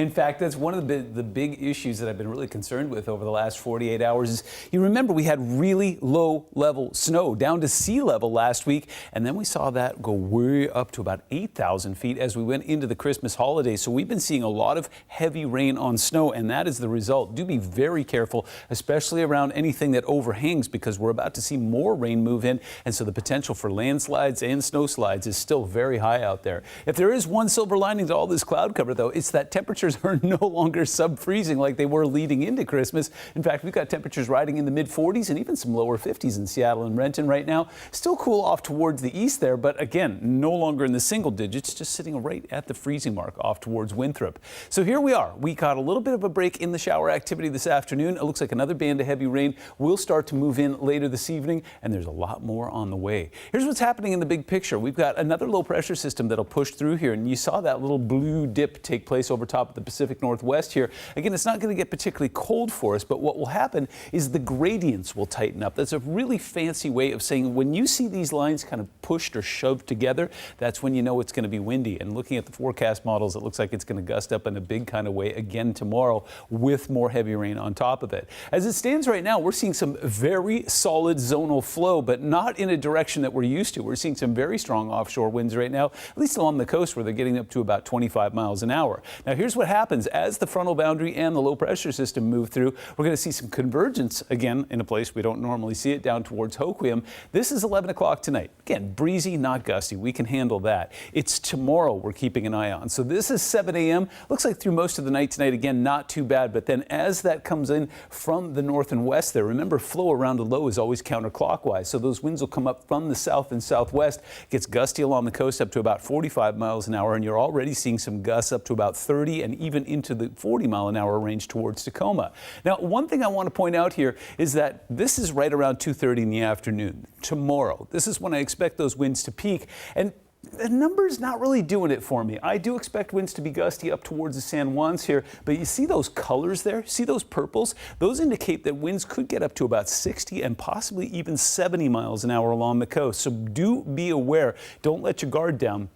In fact, that's one of the big issues that I've been really concerned with over the last 48 hours is, you remember, we had really low level snow down to sea level last week, and then we saw that go way up to about 8,000 feet as we went into the Christmas holidays. So we've been seeing a lot of heavy rain on snow, and that is the result. Do be very careful, especially around anything that overhangs, because we're about to see more rain move in, and so the potential for landslides and snow slides is still very high out there. If there is one silver lining to all this cloud cover, though, it's that temperatures are no longer sub-freezing like they were leading into Christmas. In fact, we've got temperatures riding in the mid-40s and even some lower 50s in Seattle and Renton right now. Still cool off towards the east there, but again, no longer in the single digits, just sitting right at the freezing mark off towards Winthrop. So here we are. We got a little bit of a break in the shower activity this afternoon. It looks like another band of heavy rain will start to move in later this evening, and there's a lot more on the way. Here's what's happening in the big picture. We've got another low pressure system that'll push through here, and you saw that little blue dip take place over top of the Pacific Northwest here. Again, it's not going to get particularly cold for us, but what will happen is the gradients will tighten up. That's a really fancy way of saying when you see these lines kind of pushed or shoved together, that's when you know it's going to be windy. And looking at the forecast models, it looks like it's going to gust up in a big kind of way again tomorrow with more heavy rain on top of it. As it stands right now, we're seeing some very solid zonal flow, but not in a direction that we're used to. We're seeing some very strong offshore winds right now, at least along the coast, where they're getting up to about 25 miles an hour. Now, here's what happens as the frontal boundary and the low pressure system move through. We're going to see some convergence again in a place we don't normally see it, down towards Hoquiam. This is 11 o'clock tonight. Again, breezy, not gusty. We can handle that. It's tomorrow we're keeping an eye on. So this is 7 a.m. Looks like through most of the night tonight, again, not too bad. But then as that comes in from the north and west there, remember, flow around the low is always counterclockwise. So those winds will come up from the south and southwest. Gets gusty along the coast up to about 45 miles an hour, and you're already seeing some gusts up to about 30 and even into the 40-mile-an-hour range towards Tacoma. Now, one thing I want to point out here is that this is right around 2:30 in the afternoon. Tomorrow, this is when I expect those winds to peak, and the number's not really doing it for me. I do expect winds to be gusty up towards the San Juans here, but you see those colors there? See those purples? Those indicate that winds could get up to about 60 and possibly even 70 miles an hour along the coast. So do be aware. Don't let your guard down.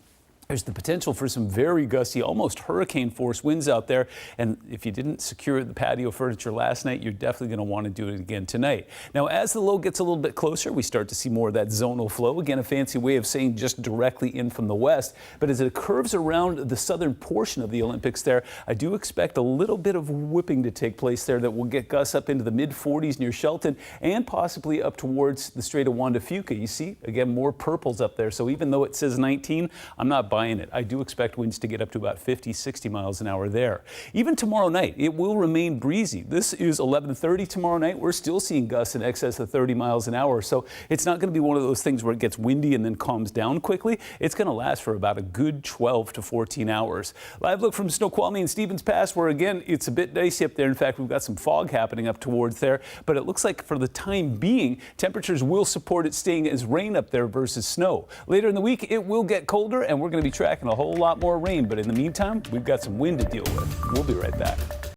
There's the potential for some very gusty, almost hurricane force winds out there. And if you didn't secure the patio furniture last night, you're definitely going to want to do it again tonight. Now, as the low gets a little bit closer, we start to see more of that zonal flow. Again, a fancy way of saying just directly in from the west. But as it curves around the southern portion of the Olympics there, I do expect a little bit of whipping to take place there that will get gusts up into the mid-40s near Shelton and possibly up towards the Strait of Juan de Fuca. You see, again, more purples up there. So even though it says 19, I'm not buying it. I do expect winds to get up to about 50, 60 miles an hour there. Even tomorrow night, it will remain breezy. This is 11:30 tomorrow night. We're still seeing gusts in excess of 30 miles an hour. So it's not going to be one of those things where it gets windy and then calms down quickly. It's going to last for about a good 12 to 14 hours. Live look from Snoqualmie and Stevens Pass, where again, it's a bit dicey up there. In fact, we've got some fog happening up towards there, but it looks like for the time being, temperatures will support it staying as rain up there versus snow. Later in the week, it will get colder, and we're going to be tracking a whole lot more rain, but in the meantime, we've got some wind to deal with. We'll be right back.